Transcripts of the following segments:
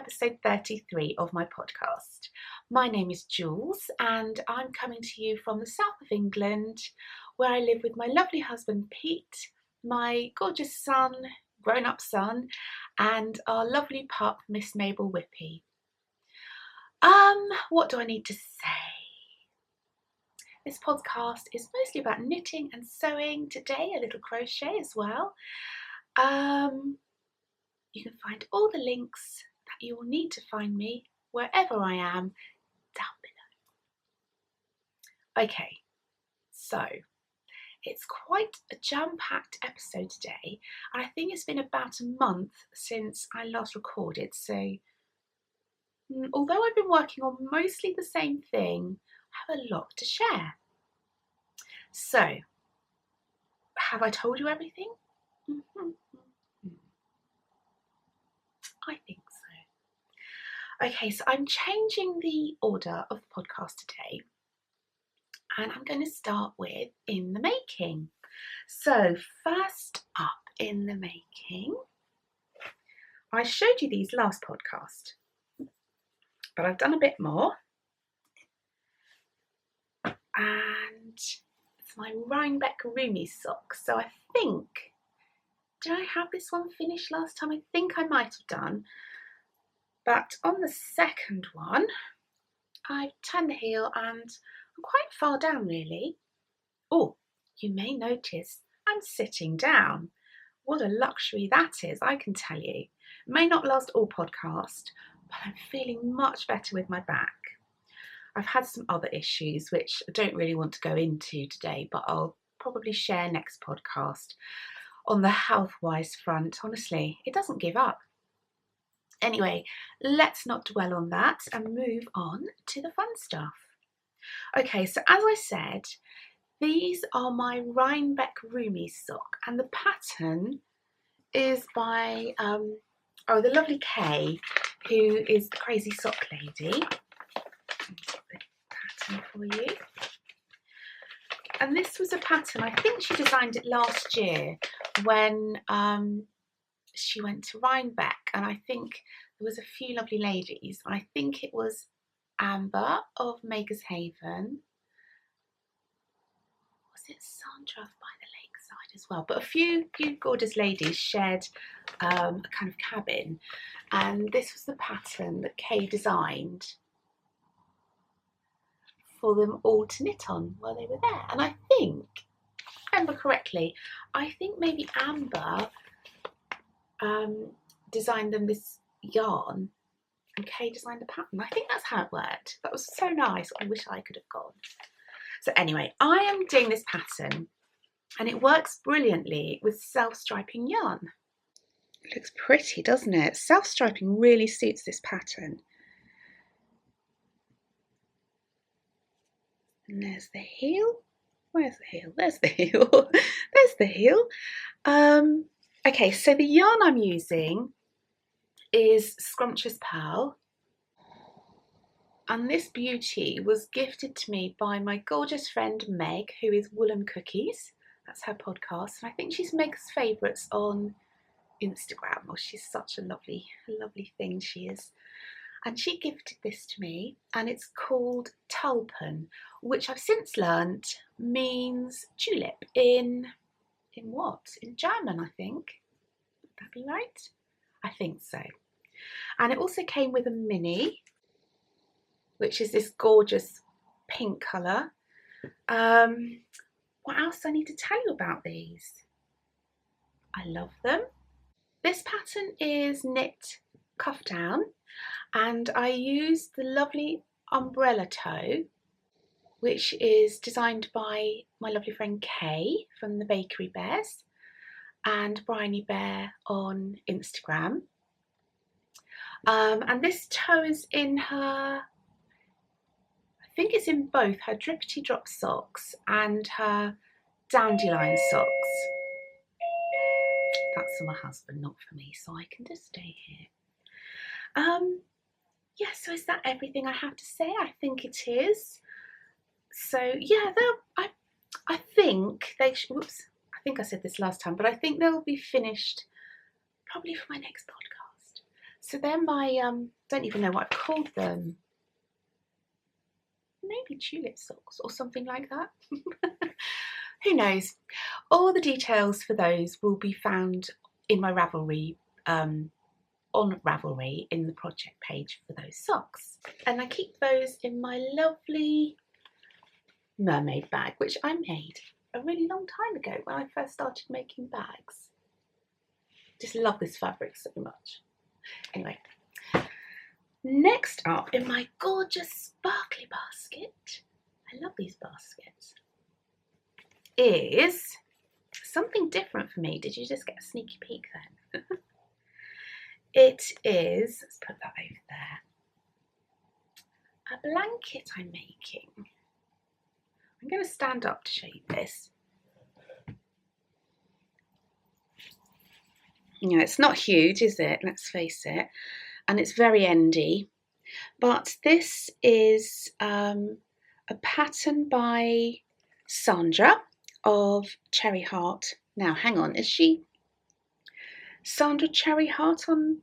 episode 33 of my podcast. My name is Jooles and I'm coming to you from the south of England, where I live with my lovely husband Pete, my gorgeous son, grown-up son, and our lovely pup Miss Mabel Whippy. What do I need to say? This podcast is mostly about knitting and sewing. Today, a little crochet as well. You can find all the links that you will need to find me wherever I am down below. Okay, so it's quite a jam-packed episode today, and I think it's been about a month since I last recorded, so although I've been working on mostly the same thing, I have a lot to share. So, have I told you everything? I think so. Okay, so I'm changing the order of the podcast today, and I'm going to start with in the making. So first up in the making, I showed you these last podcast, but I've done a bit more, and it's my Rhinebeck Roomy sock. So I think, did I have this one finished last time? I think I might have done. But on the second one, I've turned the heel and I'm quite far down really. Oh, you may notice I'm sitting down. What a luxury that is, I can tell you. It may not last all podcast, but I'm feeling much better with my back. I've had some other issues which I don't really want to go into today, but I'll probably share next podcast. On the health-wise front, honestly, it doesn't give up. Anyway, let's not dwell on that and move on to the fun stuff. Okay, so as I said, these are my Rhinebeck Roomy sock, and the pattern is by the lovely Kay, who is the crazy sock lady. I'll put the pattern for you. And this was a pattern, I think she designed it last year when she went to Rhinebeck, and I think there was a few lovely ladies. I think it was Amber of Makers Haven. Was it Sandra by the Lakeside as well? But a few gorgeous ladies shared a kind of cabin, and this was the pattern that Kay designed for them all to knit on while they were there. And I think, if I remember correctly, I think maybe Amber designed them this yarn and Kay designed the pattern. I think that's how it worked. That was so nice. I wish I could have gone. So anyway, I am doing this pattern and it works brilliantly with self-striping yarn. It looks pretty, doesn't it? Self-striping really suits this pattern. And there's the heel. Where's the heel? There's the heel. There's the heel. Okay, so the yarn I'm using is Scrumptious Pearl. And this beauty was gifted to me by my gorgeous friend Meg, who is Woolen Cookies. That's her podcast. And I think she's Meg's favourites on Instagram. Oh, she's such a lovely thing she is. And she gifted this to me, and it's called Tulpen, which I've since learnt means tulip in what? In German, I think. Would that be right? I think so. And it also came with a mini, which is this gorgeous pink colour. What else do I need to tell you about these? I love them. This pattern is knit cuff down, and I used the lovely umbrella toe, which is designed by my lovely friend Kay from the Bakery Bears and Bryony Bear on Instagram. And this toe is in her, I think it's in both her Drippity Drop socks and her Dandelion socks. That's for my husband, not for me, so I can just stay here. Yeah, so is that everything I have to say? I think it is. So yeah, I think they whoops, I think I said this last time, but I think they'll be finished probably for my next podcast. So they're my, don't even know what I've called them. Maybe tulip socks or something like that. Who knows? All the details for those will be found in my Ravelry, on Ravelry in the project page for those socks. And I keep those in my lovely mermaid bag, which I made a really long time ago when I first started making bags. Just love this fabric so much. Anyway, next up in my gorgeous sparkly basket, I love these baskets, is something different for me. Did you just get a sneaky peek then? It is, let's put that over there, a blanket I'm making. I'm going to stand up to show you this. You know, it's not huge, is it? Let's face it. And it's very endy. But this is a pattern by Sandra of Cherry Heart. Now, hang on, is she Sandra Cherry Heart on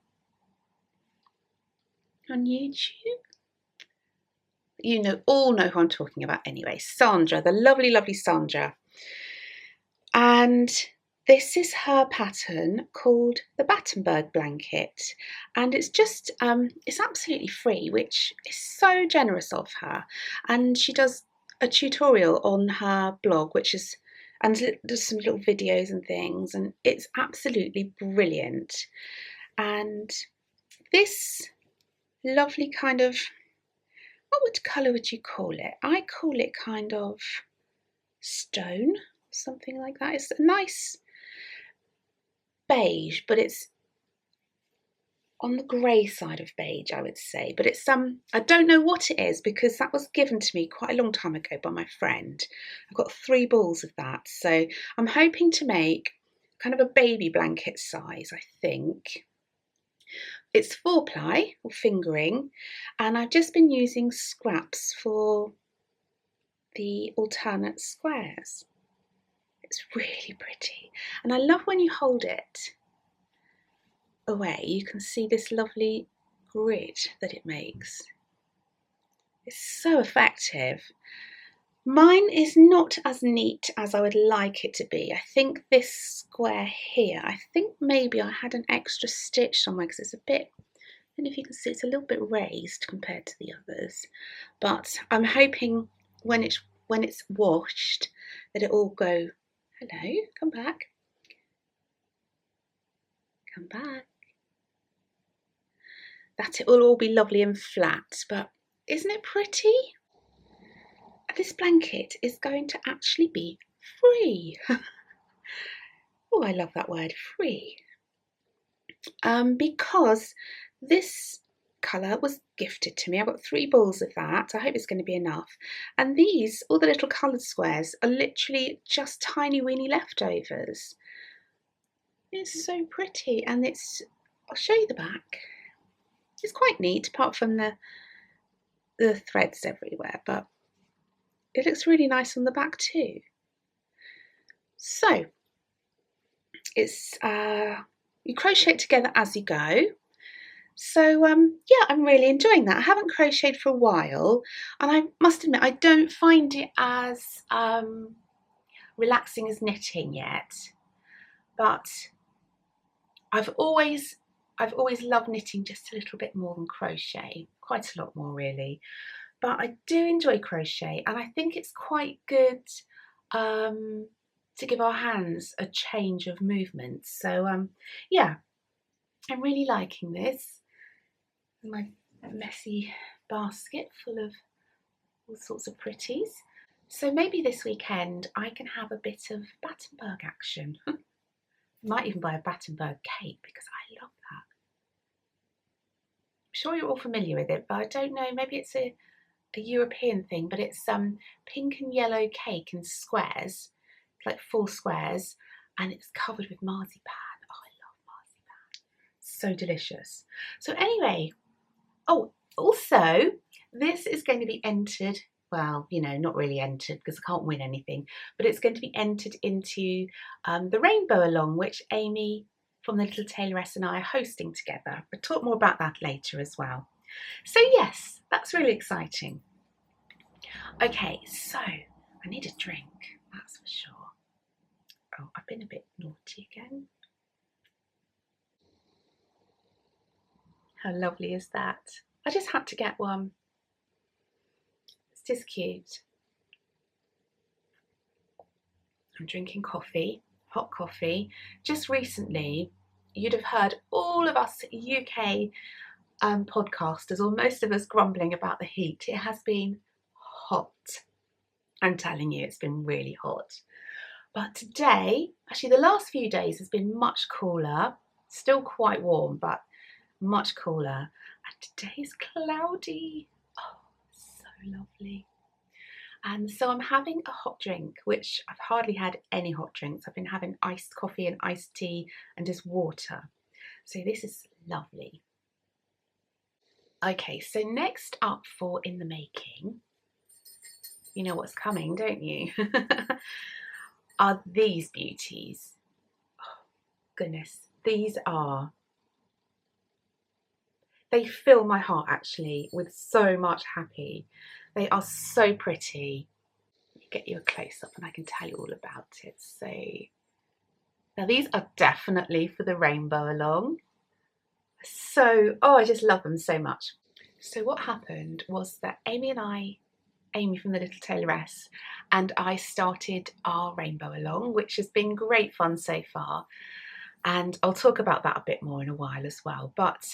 YouTube? You know, all know who I'm talking about anyway. Sandra, the lovely, lovely Sandra. And this is her pattern called the Battenberg Blanket. And it's just, it's absolutely free, which is so generous of her. And she does a tutorial on her blog, which is, and there's some little videos and things, and it's absolutely brilliant. And this lovely kind of, what colour would you call it? I call it kind of stone, something like that. It's a nice beige, but it's on the grey side of beige, I would say. But it's I don't know what it is, because that was given to me quite a long time ago by my friend. I've got 3 balls of that, so I'm hoping to make kind of a baby blanket size, I think. It's 4-ply or fingering, and I've just been using scraps for the alternate squares. It's really pretty, and I love when you hold it away, you can see this lovely grid that it makes. It's so effective. Mine is not as neat as I would like it to be. I think this square here, I think maybe I had an extra stitch somewhere, because it's a bit, I don't know if you can see, it's a little bit raised compared to the others. But I'm hoping when it's washed that it all go, hello, come back. Come back. That it will all be lovely and flat, but isn't it pretty? This blanket is going to actually be free. Oh, I love that word, free. Because this colour was gifted to me. I've got 3 balls of that. I hope it's going to be enough. And these, all the little coloured squares, are literally just tiny weeny leftovers. It's so pretty, and it's, I'll show you the back. It's quite neat, apart from the threads everywhere, but it looks really nice on the back too. So it's you crochet it together as you go. So yeah, I'm really enjoying that. I haven't crocheted for a while, and I must admit I don't find it as relaxing as knitting yet. But I've always loved knitting just a little bit more than crochet, quite a lot more really. But I do enjoy crochet, and I think it's quite good to give our hands a change of movement. So yeah, I'm really liking this. My messy basket full of all sorts of pretties. So maybe this weekend I can have a bit of Battenberg action. Might even buy a Battenberg cake, because I love that. I'm sure you're all familiar with it, but I don't know, maybe it's a European thing, but it's pink and yellow cake in squares, like 4 squares, and it's covered with marzipan. Oh, I love marzipan. So delicious. So anyway, oh, also, this is going to be entered, well, you know, not really entered because I can't win anything, but it's going to be entered into the Rainbow Along, which Amy from the Little Tailoress and I are hosting together. We'll talk more about that later as well. So yes, that's really exciting. Okay, so I need a drink, that's for sure. Oh, I've been a bit naughty again. How lovely is that? I just had to get one. It's just cute. I'm drinking coffee, hot coffee. Just recently, you'd have heard all of us UK podcasters, or most of us, grumbling about the heat. It has been hot. I'm telling you, it's been really hot. But today, actually the last few days has been much cooler. Still quite warm, but much cooler. And today is cloudy. Oh, so lovely. And so I'm having a hot drink, which I've hardly had any hot drinks. I've been having iced coffee and iced tea and just water. So this is lovely. Okay, so next up for in the making, you know what's coming, don't you? Are these beauties. Oh, goodness, these are, they fill my heart actually with so much happy. They are so pretty. Let me get you a close up and I can tell you all about it. So now these are definitely for the rainbow along. So, oh, I just love them so much. So what happened was that Amy from the Little Tailoress and I started our rainbow along, which has been great fun so far. And I'll talk about that a bit more in a while as well. But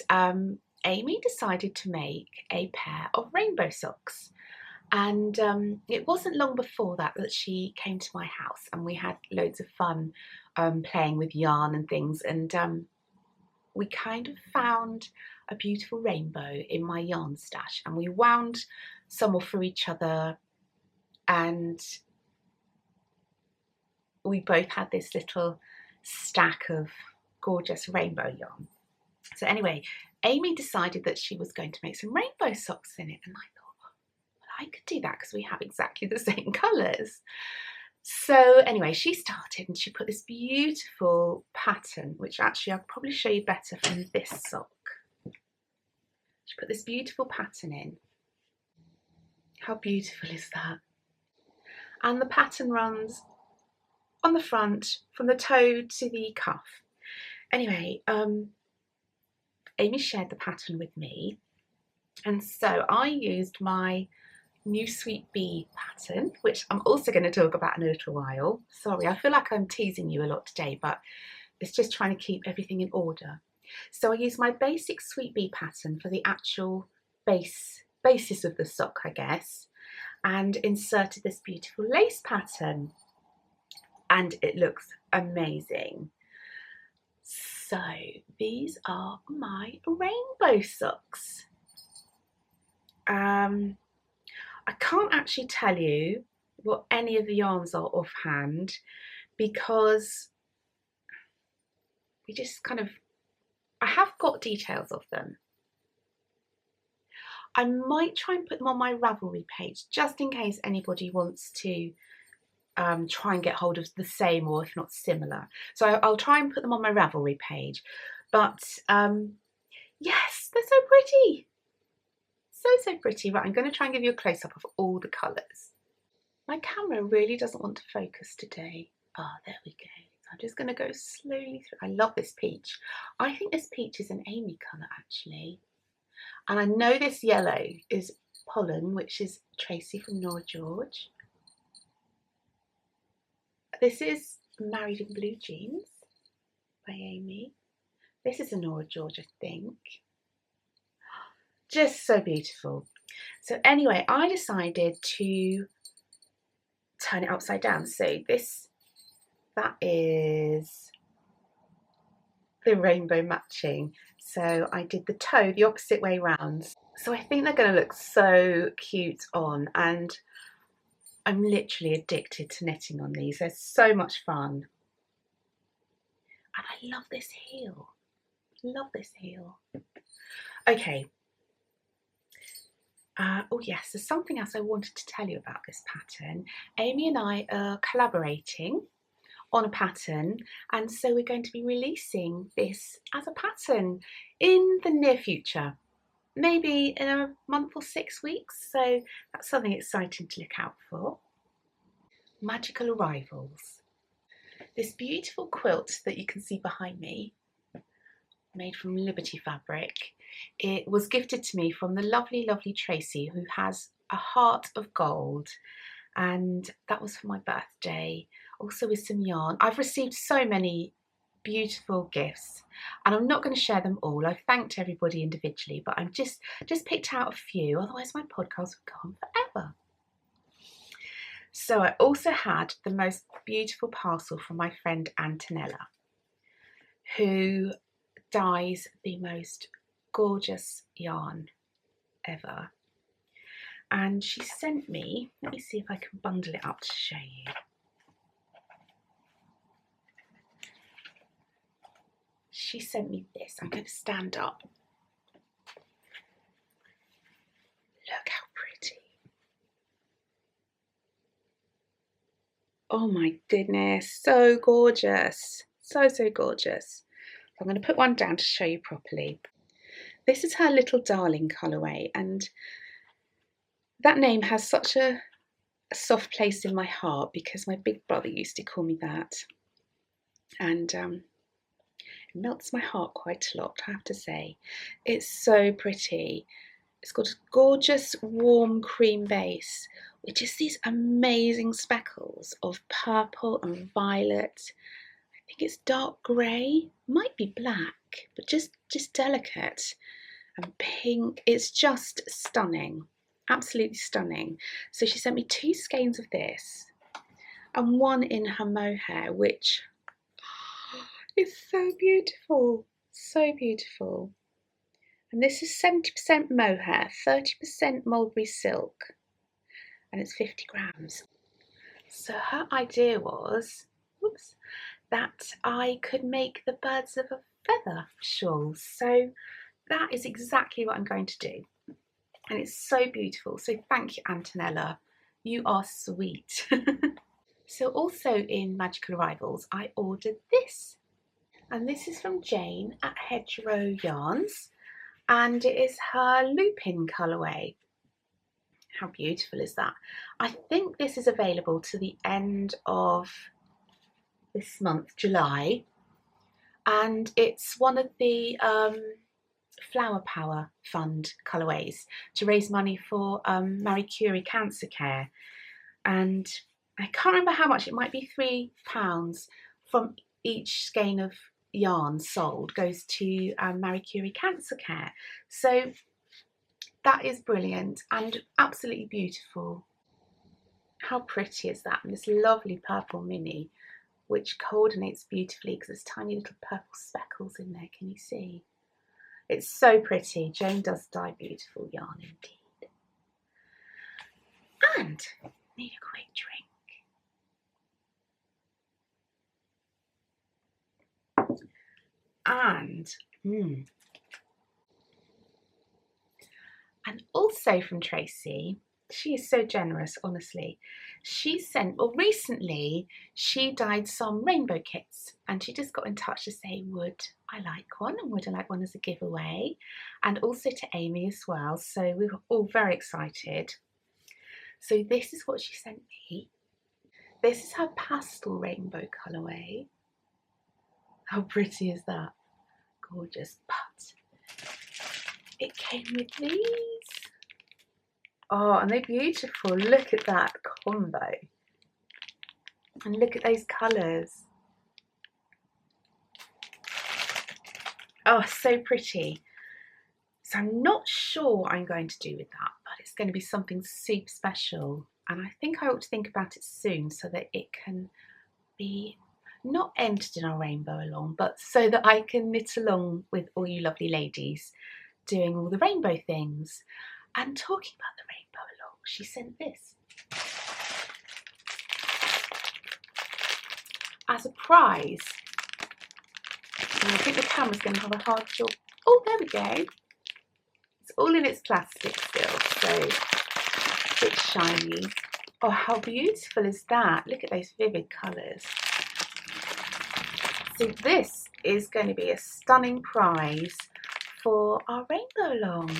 Amy decided to make a pair of rainbow socks. And it wasn't long before that she came to my house and we had loads of fun playing with yarn and things. And we kind of found a beautiful rainbow in my yarn stash and we wound some off for each other and we both had this little stack of gorgeous rainbow yarn. So anyway, Amy decided that she was going to make some rainbow socks in it and I thought, well, I could do that because we have exactly the same colours. So anyway, she started and she put this beautiful pattern, which actually I'll probably show you better from this sock. She put this beautiful pattern in. How beautiful is that? And the pattern runs on the front from the toe to the cuff. Anyway, Amy shared the pattern with me. And so I used my new Sweet Bee pattern, which I'm also going to talk about in a little while. Sorry, I feel like I'm teasing you a lot today, but it's just trying to keep everything in order. So I used my basic Sweet Bee pattern for the actual basis of the sock, I guess, and inserted this beautiful lace pattern. And it looks amazing. So these are my rainbow socks. I can't actually tell you what any of the yarns are offhand because we just kind of, I have got details of them. I might try and put them on my Ravelry page just in case anybody wants to try and get hold of the same or if not similar. So I'll try and put them on my Ravelry page. But yes, they're so pretty. So pretty. Right, I'm going to try and give you a close-up of all the colours. My camera really doesn't want to focus today. Ah, there we go. So I'm just going to go slowly through. I love this peach. I think this peach is an Amy colour actually. And I know this yellow is Pollen, which is Tracy from Nora George. This is Married in Blue Jeans by Amy. This is a Nora George, I think. Just so beautiful. So anyway, I decided to turn it upside down. So that is the rainbow matching. So I did the toe the opposite way round. So I think they're going to look so cute on, and I'm literally addicted to knitting on these. They're so much fun. And I love this heel. Love this heel. Okay. Oh yes, there's something else I wanted to tell you about this pattern. Amy and I are collaborating on a pattern, and so we're going to be releasing this as a pattern in the near future, maybe in a month or 6 weeks, so that's something exciting to look out for. Magical Arrivals. This beautiful quilt that you can see behind me, made from Liberty fabric, it was gifted to me from the lovely Tracy, who has a heart of gold, and that was for my birthday, also with some yarn. I've received so many beautiful gifts and I'm not going to share them all. I've thanked everybody individually, but I'm just picked out a few, otherwise my podcast would go on forever. So I also had the most beautiful parcel from my friend Antonella, who dyes the most gorgeous yarn ever. And she sent me, let me see if I can bundle it up to show you. She sent me this. I'm going to stand up. Look how pretty. Oh my goodness, so gorgeous. So gorgeous. I'm going to put one down to show you properly. This is her Little Darling colourway, and that name has such a soft place in my heart because my big brother used to call me that, and it melts my heart quite a lot, I have to say. It's so pretty. It's got a gorgeous warm cream base with just these amazing speckles of purple and violet. I think it's dark grey, might be black, but just delicate, and pink. It's just stunning, absolutely stunning. So she sent me 2 skeins of this and one in her mohair, which is so beautiful, so beautiful. And this is 70% mohair, 30% mulberry silk, and it's 50 grams. So her idea was, that I could make the birds of a feather shawl. So that is exactly what I'm going to do. And it's so beautiful. So thank you, Antonella. You are sweet. So also in Magical Arrivals, I ordered this. And this is from Jane at Hedgerow Yarns. And it is her Lupin colourway. How beautiful is that? I think this is available to the end of this month, July. And it's one of the Flower Power Fund colourways to raise money for Marie Curie cancer care. And I can't remember how much, it might be £3 from each skein of yarn sold goes to Marie Curie cancer care. So that is brilliant and absolutely beautiful. How pretty is that? And this lovely purple mini, which coordinates beautifully because there's tiny little purple speckles in there. Can you see? It's so pretty. Jane does dye beautiful yarn indeed. And need a quick drink. And also from Tracy, she is so generous, honestly. She sent, well, recently she dyed some rainbow kits and she just got in touch to say, would I like one and would I like one as a giveaway? And also to Amy as well. So we were all very excited. So this is what she sent me. This is her pastel rainbow colourway. How pretty is that? Gorgeous. But it came with these. Oh, and they're beautiful. Look at that combo. And look at those colours. Oh, so pretty. So I'm not sure what I'm going to do with that, but it's going to be something super special. And I think I ought to think about it soon so that it can be not entered in our rainbow along, but so that I can knit along with all you lovely ladies doing all the rainbow things. And talking about the rainbow along, she sent this. As a prize. And I think the camera's going to have a hard job. Oh, there we go. It's all in its plastic still, so it's shiny. Oh, how beautiful is that? Look at those vivid colours. So this is going to be a stunning prize for our rainbow along.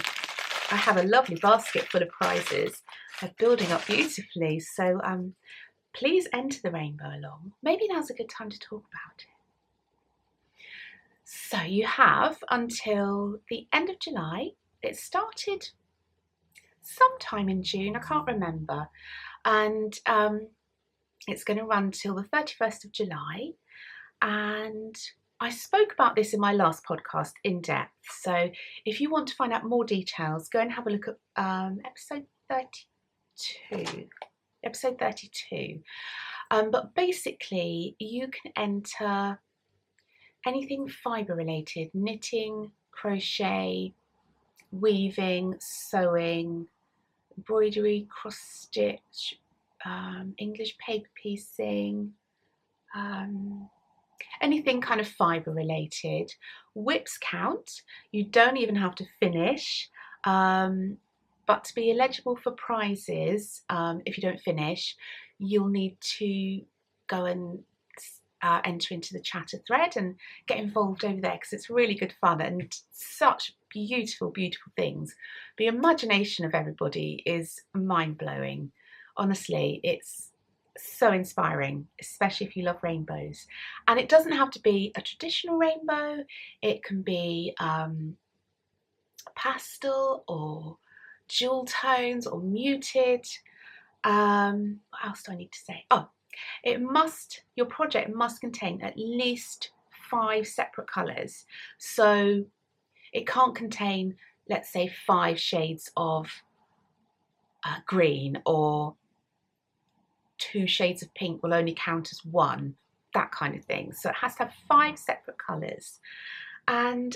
I have a lovely basket full of prizes. They're building up beautifully, so please enter the rainbow along. Maybe now's a good time to talk about it. So you have until the end of July. It started sometime in June, I can't remember, and it's going to run till the 31st of July. And I spoke about this in my last podcast in depth, so if you want to find out more details, go and have a look at episode 32. But basically you can enter anything fibre related: knitting, crochet, weaving, sewing, embroidery, cross stitch, English paper piecing, anything kind of fibre related. WIPs count. You don't even have to finish, but to be eligible for prizes, if you don't finish, you'll need to go and enter into the chatter thread and get involved over there, because it's really good fun and such beautiful, beautiful things. The imagination of everybody is mind-blowing. Honestly, it's so inspiring, especially if you love rainbows. And it doesn't have to be a traditional rainbow. It can be pastel or jewel tones or muted. What else do I need to say? Oh, your project must contain at least 5 separate colours. So it can't contain, let's say, 5 shades of green, or 2 shades of pink will only count as 1, that kind of thing. So it has to have 5 separate colours. And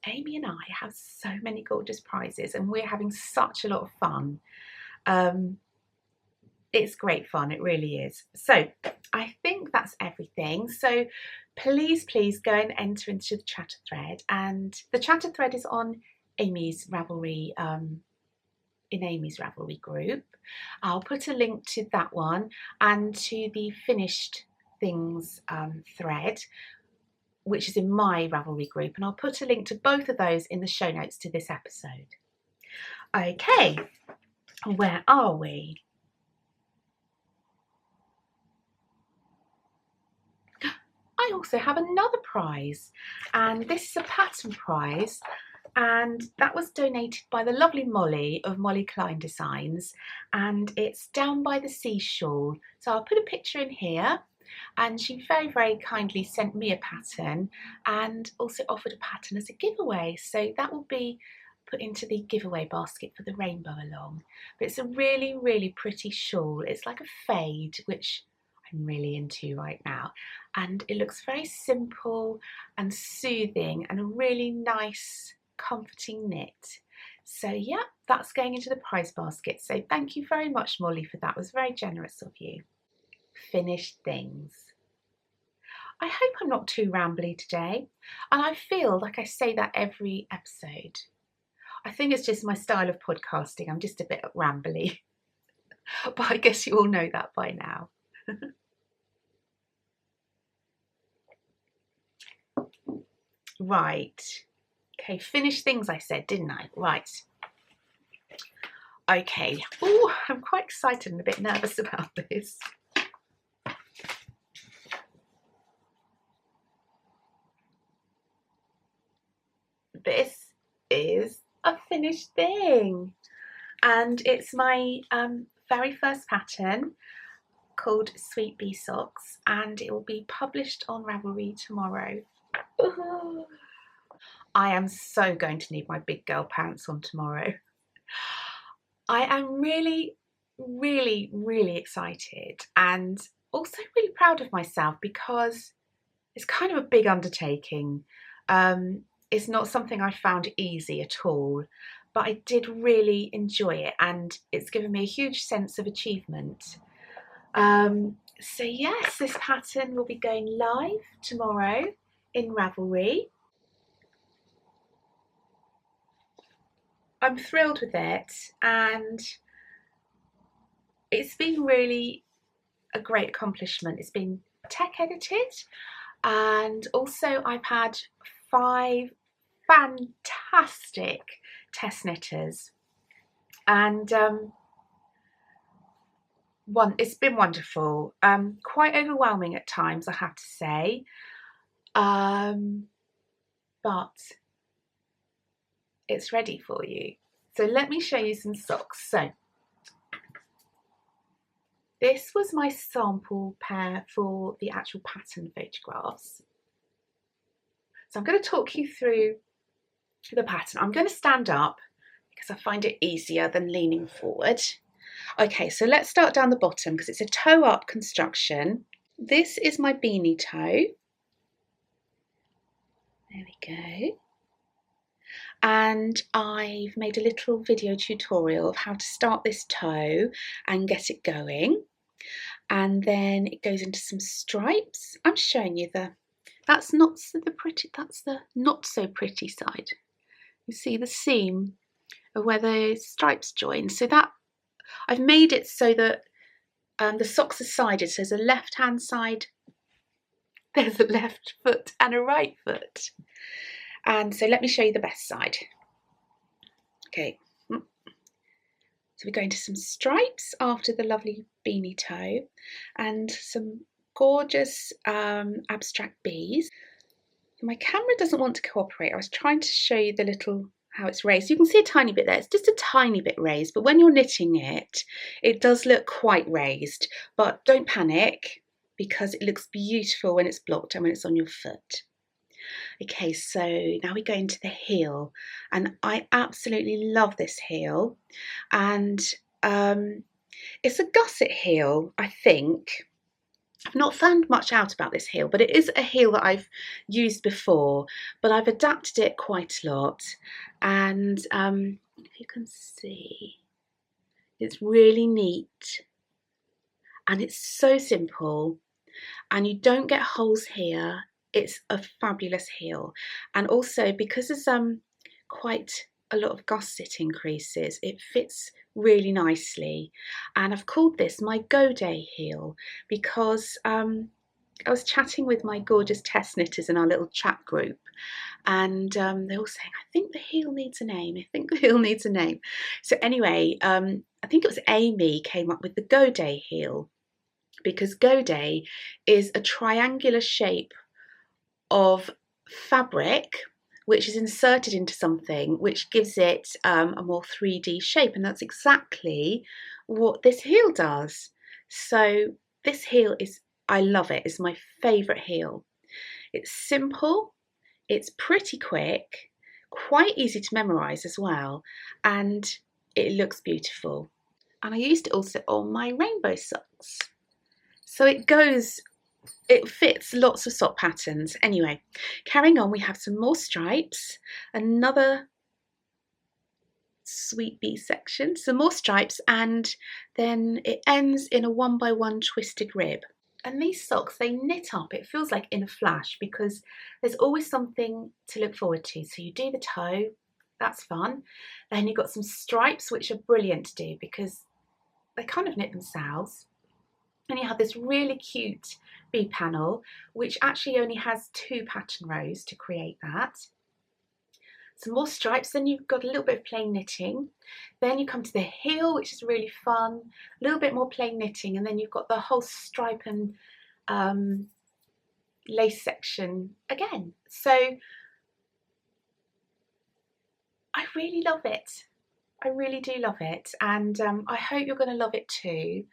Amy and I have so many gorgeous prizes, and we're having such a lot of fun. It's great fun, it really is. So I think that's everything. So please go and enter into the chatter thread, and the chatter thread is on Amy's Ravelry, in Amy's Ravelry group. I'll put a link to that one and to the finished things thread, which is in my Ravelry group, and I'll put a link to both of those in the show notes to this episode. Okay, where are we? I also have another prize, and this is a pattern prize, and that was donated by the lovely Molly of Molly Klein Designs, and it's Down by the Sea shawl. So I'll put a picture in here, and she very, very kindly sent me a pattern and also offered a pattern as a giveaway, so that will be put into the giveaway basket for the rainbow along. But it's a really, really pretty shawl. It's like a fade, which I'm really into right now, and it looks very simple and soothing and a really nice, comforting knit. So yeah, that's going into the prize basket. So thank you very much, Molly, for that. It was very generous of you. Finished things. I hope I'm not too rambly today, and I feel like I say that every episode. I think it's just my style of podcasting. I'm just a bit rambly, but I guess you all know that by now. Right, okay, finished things I said, didn't I? Right, okay. Oh, I'm quite excited and a bit nervous about this. This is a finished thing, and it's my very first pattern, called Sweet Bee Socks, and it will be published on Ravelry tomorrow. I am so going to need my big girl pants on tomorrow. I am really, really, really excited, and also really proud of myself, because it's kind of a big undertaking. It's not something I found easy at all, but I did really enjoy it, and it's given me a huge sense of achievement. So yes, this pattern will be going live tomorrow in Ravelry. I'm thrilled with it, and it's been really a great accomplishment. It's been tech edited, And also I've had 5 fantastic test knitters, and it's been wonderful. Quite overwhelming at times, I have to say, but it's ready for you. So let me show you some socks. So this was my sample pair for the actual pattern Beige Grass. So I'm going to talk you through the pattern. I'm going to stand up because I find it easier than leaning forward. Okay, so let's start down the bottom because it's a toe up construction. This is my beanie toe. There we go. And I've made a little video tutorial of how to start this toe and get it going. And then it goes into some stripes. I'm showing you that's the not so pretty side. You see the seam of where the stripes join. So that I've made it so that the socks are sided. So there's a left hand side, there's a left foot and a right foot. And so let me show you the best side. Okay, so we go into some stripes after the lovely beanie toe and some gorgeous abstract bees. My camera doesn't want to cooperate. I was trying to show you the little, how it's raised. You can see a tiny bit there. It's just a tiny bit raised, but when you're knitting it, it does look quite raised. But don't panic because it looks beautiful when it's blocked and when it's on your foot. Okay, so now we go into the heel, and I absolutely love this heel, and it's a gusset heel, I think. I've not found much out about this heel, but it is a heel that I've used before, but I've adapted it quite a lot, and if you can see, it's really neat, and it's so simple, and you don't get holes here. It's a fabulous heel, and also because there's quite a lot of gusset increases, it fits really nicely. And I've called this my Go Day heel because I was chatting with my gorgeous test knitters in our little chat group, and they were saying, I think the heel needs a name, I think the heel needs a name. So anyway, I think it was Amy came up with the Go Day heel, because Go Day is a triangular shape of fabric which is inserted into something which gives it a more 3D shape, and that's exactly what this heel does. So this heel is, I love it, it's my favourite heel. It's simple, it's pretty quick, quite easy to memorise as well, and it looks beautiful. And I used it also on my rainbow socks. So it fits lots of sock patterns. Anyway, carrying on, we have some more stripes, another sweet bee section, some more stripes, and then it ends in a 1x1 twisted rib. And these socks, they knit up, it feels like in a flash, because there's always something to look forward to. So you do the toe, that's fun. Then you've got some stripes, which are brilliant to do because they kind of knit themselves. And you have this really cute bee panel, which actually only has 2 pattern rows to create that. Some more stripes, then you've got a little bit of plain knitting. Then you come to the heel, which is really fun, a little bit more plain knitting, and then you've got the whole stripe and lace section again. So I really love it. I really do love it, and I hope you're going to love it too.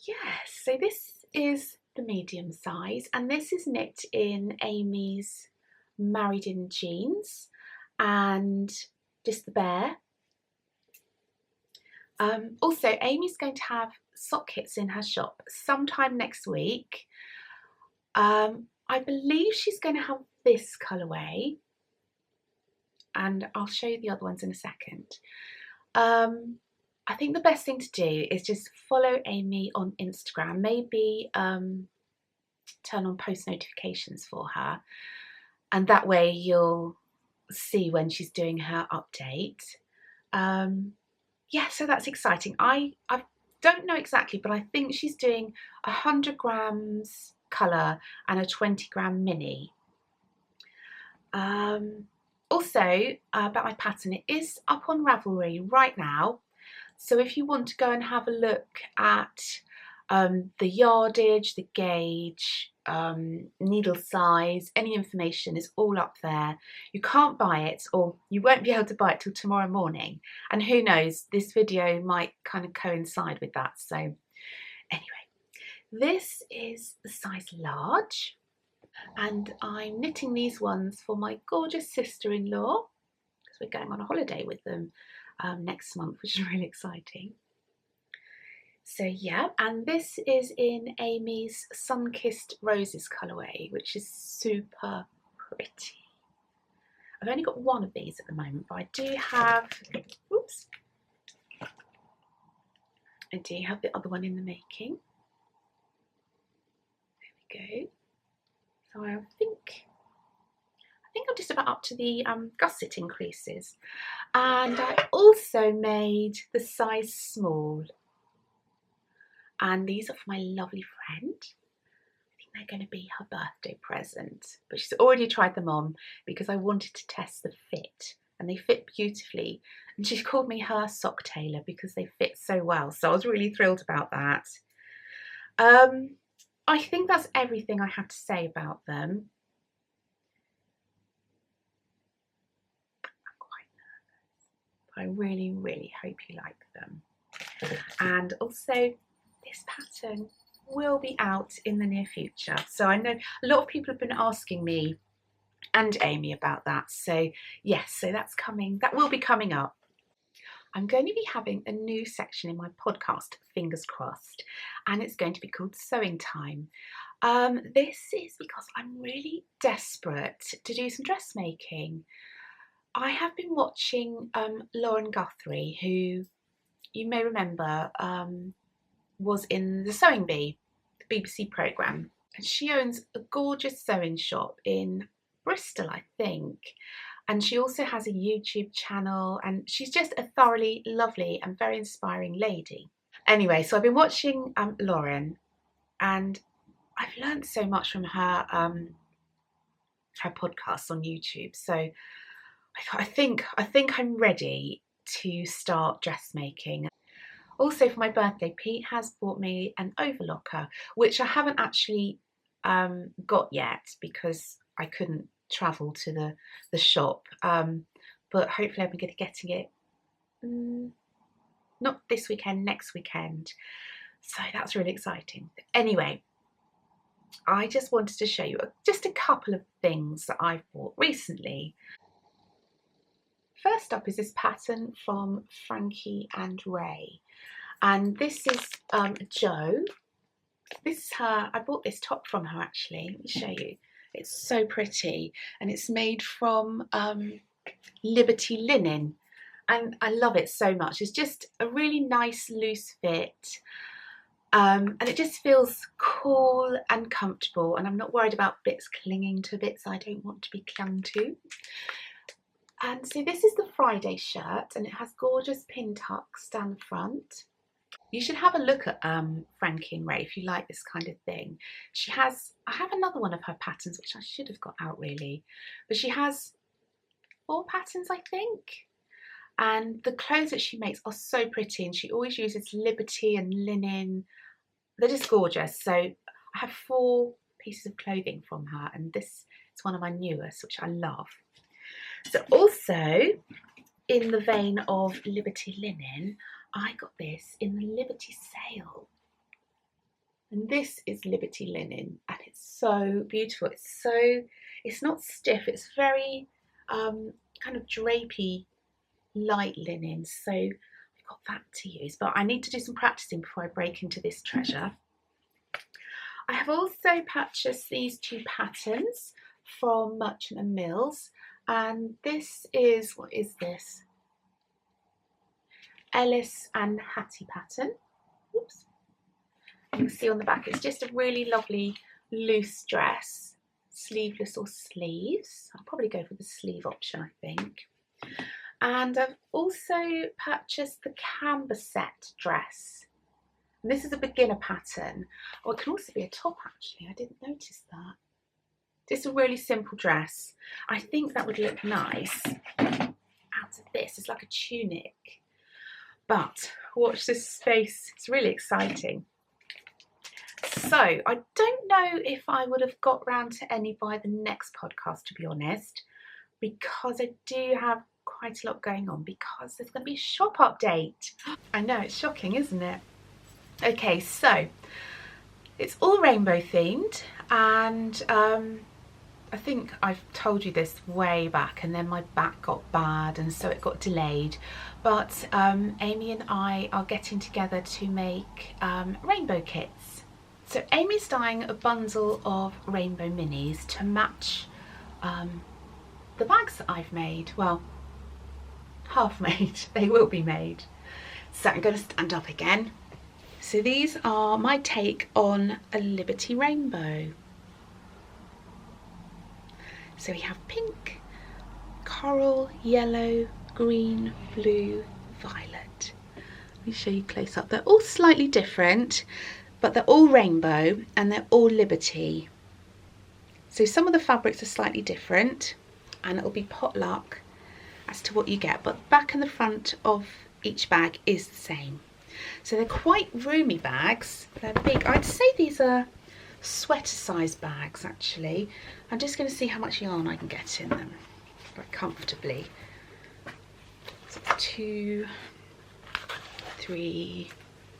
Yes, so this is the medium size, and this is knit in Amy's Married In jeans and Just the Bear. Also, Amy's going to have sock kits in her shop sometime next week. I believe she's going to have this colourway, and I'll show you the other ones in a second. I think the best thing to do is just follow Amy on Instagram, maybe turn on post notifications for her, and that way you'll see when she's doing her update. Yeah, so that's exciting. I've don't know exactly, but I think she's doing 100 grams colour and a 20 gram mini. Also, about my pattern, it is up on Ravelry right now. So if you want to go and have a look at the yardage, the gauge, needle size, any information is all up there. You can't buy it, or you won't be able to buy it till tomorrow morning. And who knows, this video might kind of coincide with that. So anyway, this is the size large. And I'm knitting these ones for my gorgeous sister-in-law because we're going on a holiday with them next month, which is really exciting. So yeah, and this is in Amy's Sun-Kissed Roses colourway, which is super pretty. I've only got one of these at the moment, but I do have, oops, I do have the other one in the making. There we go. So I think I'm just about up to the gusset increases. And I also made the size small. And these are for my lovely friend. I think they're going to be her birthday present. But she's already tried them on because I wanted to test the fit. And they fit beautifully. And she called me her sock tailor because they fit so well. So I was really thrilled about that. I think that's everything I have to say about them. I'm quite nervous, but I really, really hope you like them. And also, this pattern will be out in the near future. So I know a lot of people have been asking me and Amy about that. So yes, so that's coming. That will be coming up. I'm going to be having a new section in my podcast, fingers crossed, and it's going to be called Sewing Time. This is because I'm really desperate to do some dressmaking. I have been watching Lauren Guthrie, who you may remember was in The Sewing Bee, the BBC programme. And she owns a gorgeous sewing shop in Bristol, I think. And she also has a YouTube channel, and she's just a thoroughly lovely and very inspiring lady. Anyway, so I've been watching Lauren, and I've learned so much from her her podcasts on YouTube. So I think I'm ready to start dressmaking. Also for my birthday, Pete has bought me an overlocker, which I haven't actually got yet because I couldn't travel to the shop. But hopefully I'm going to be getting it not this weekend, next weekend. So that's really exciting. Anyway, I just wanted to show you just a couple of things that I've bought recently. First up is this pattern from Frankie and Ray. And this is Jo. This is her, I bought this top from her actually. Let me show you. It's so pretty. And it's made from Liberty linen. And I love it so much. It's just a really nice loose fit. And it just feels cool and comfortable. And I'm not worried about bits clinging to bits I don't want to be clung to. And so this is the Friday shirt, and it has gorgeous pin tucks down the front. You should have a look at Frankie and Ray if you like this kind of thing. I have another one of her patterns, which I should have got out really, but she has 4 patterns, I think. And the clothes that she makes are so pretty, and she always uses Liberty and linen. They're just gorgeous. So I have 4 pieces of clothing from her, and this is one of my newest, which I love. So also, in the vein of Liberty linen, I got this in the Liberty sale. And this is Liberty linen, and it's so beautiful. It's not stiff, it's very kind of drapey, light linen. So I've got that to use, but I need to do some practicing before I break into this treasure. I have also purchased these 2 patterns from Merchant and Mills. And this is, what is this? Ellis and Hattie pattern. Oops. You can see on the back, it's just a really lovely loose dress, sleeveless or sleeves. I'll probably go for the sleeve option, I think. And I've also purchased the Camberset dress. And this is a beginner pattern. Oh, it can also be a top actually, I didn't notice that. Just a really simple dress. I think that would look nice out of this. It's like a tunic. But watch this space, it's really exciting. So I don't know if I would have got round to any by the next podcast, to be honest, because I do have quite a lot going on, because there's going to be a shop update. I know, it's shocking, isn't it? Okay, so it's all rainbow themed, and I think I've told you this way back, and then my back got bad and so it got delayed, but Amy and I are getting together to make rainbow kits. So Amy's dyeing a bundle of rainbow minis to match the bags that I've made. Well, half made, they will be made. So I'm going to stand up again. So these are my take on a Liberty rainbow. So we have pink, coral, yellow, green, blue, violet. Let me show you close up. They're all slightly different, but they're all rainbow and they're all Liberty. So some of the fabrics are slightly different, and it'll be potluck as to what you get, but the back and the front of each bag is the same. So they're quite roomy bags. They're big. I'd say these are sweater size bags actually. I'm just going to see how much yarn I can get in them quite comfortably. So 2, 3,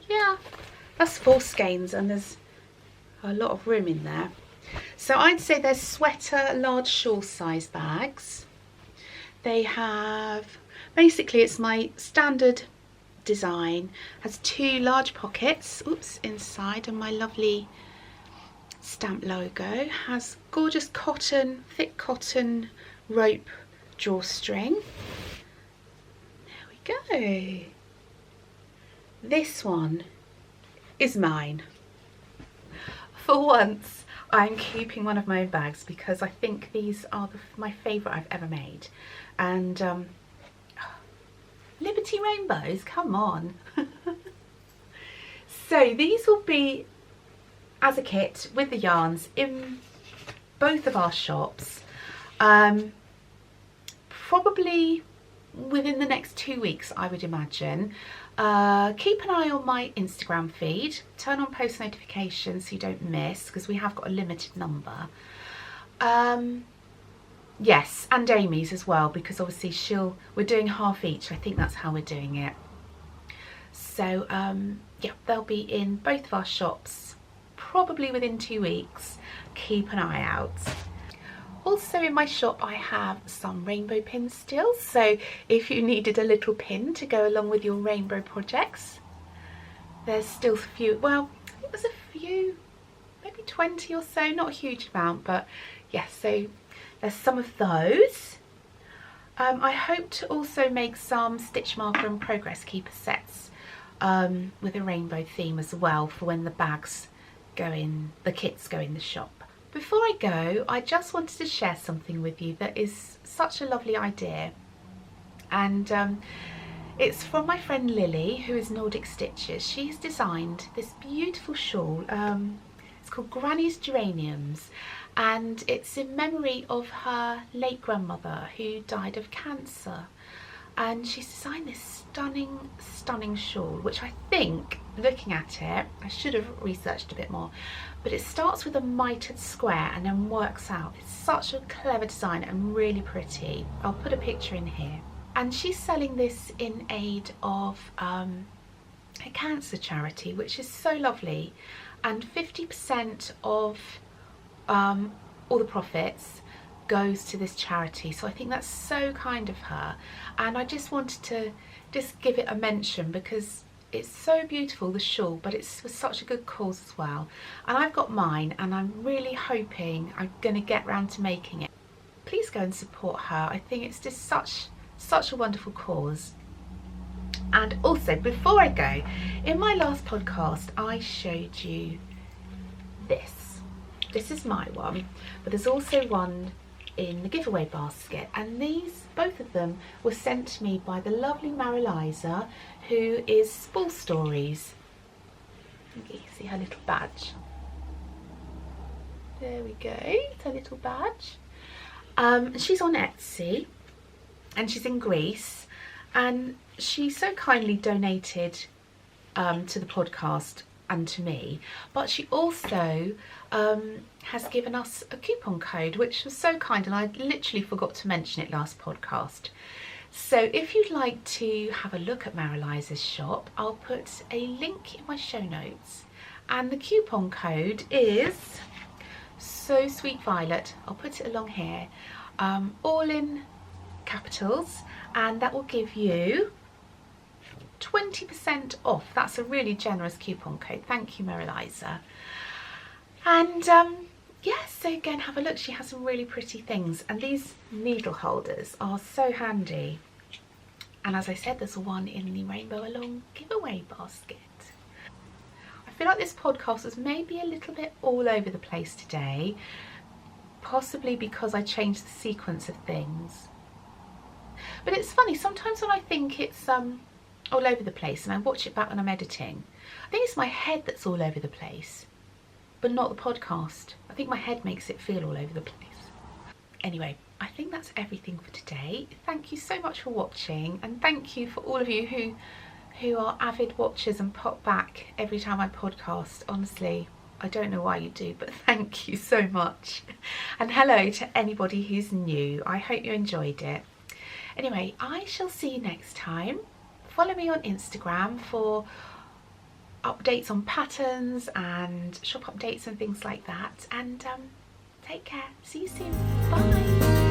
yeah, that's 4 skeins, and there's a lot of room in there. So I'd say they're sweater large shawl size bags. They have, basically it's my standard design, has 2 large pockets, oops, inside, and my lovely stamp logo, has gorgeous cotton, thick cotton rope drawstring. There we go. This one is mine. For once I'm keeping one of my own bags because I think these are my favourite I've ever made. And Liberty rainbows, come on. So these will be as a kit with the yarns in both of our shops, probably within the next 2 weeks, I would imagine. Keep an eye on my Instagram feed, turn on post notifications so you don't miss, because we have got a limited number. Yes, and Amy's as well, because obviously we're doing half each. I think that's how we're doing it. So yeah, they'll be in both of our shops probably within 2 weeks. Keep an eye out. Also in my shop I have some rainbow pins still, so if you needed a little pin to go along with your rainbow projects, there's still a few. Well, it was a few, maybe 20 or so, not a huge amount, but yes, so there's some of those. I hope to also make some stitch marker and progress keeper sets with a rainbow theme as well, for when the bags go in, the kits go in the shop. Before I go, I just wanted to share something with you that is such a lovely idea, and it's from my friend Lily, who is Nordic Stitches. She's designed this beautiful shawl. It's called Granny's Geraniums, and it's in memory of her late grandmother who died of cancer. And she's designed this stunning shawl, which I think, looking at it, I should have researched a bit more, but it starts with a mitered square and then works out. It's such a clever design and really pretty. I'll put a picture in here. And she's selling this in aid of a cancer charity, which is so lovely, and 50% of all the profits goes to this charity. So I think that's so kind of her, and I just wanted to just give it a mention because it's so beautiful, the shawl, but it's for such a good cause as well. And I've got mine, and I'm really hoping I'm going to get round to making it. Please go and support her. I think it's just such a wonderful cause. And also, before I go, in my last podcast I showed you this. This is my one, but there's also one in the giveaway basket, and these, both of them, were sent to me by the lovely Mariliza, who is Spool Stories. You can see her little badge. There we go, it's her little badge. She's on Etsy and she's in Greece, and she so kindly donated to the podcast and to me, but she also has given us a coupon code, which was so kind, and I literally forgot to mention it last podcast. So if you'd like to have a look at Mariliza's shop, I'll put a link in my show notes, and the coupon code is So Sweet Violet. I'll put it along here, all in capitals, and that will give you 20% off. That's a really generous coupon code. Thank you, Mariliza. And yes, so again, have a look. She has some really pretty things, and these needle holders are so handy. And as I said, there's one in the Rainbow Along giveaway basket. I feel like this podcast was maybe a little bit all over the place today, possibly because I changed the sequence of things. But it's funny, sometimes when I think it's all over the place and I watch it back when I'm editing, I think it's my head that's all over the place, but not the podcast. I think my head makes it feel all over the place. Anyway, I think that's everything for today. Thank you so much for watching, and thank you for all of you who are avid watchers and pop back every time I podcast. Honestly, I don't know why you do, but thank you so much. And hello to anybody who's new. I hope you enjoyed it. Anyway, I shall see you next time. Follow me on Instagram for updates on patterns and shop updates and things like that. And take care. See you soon. Bye.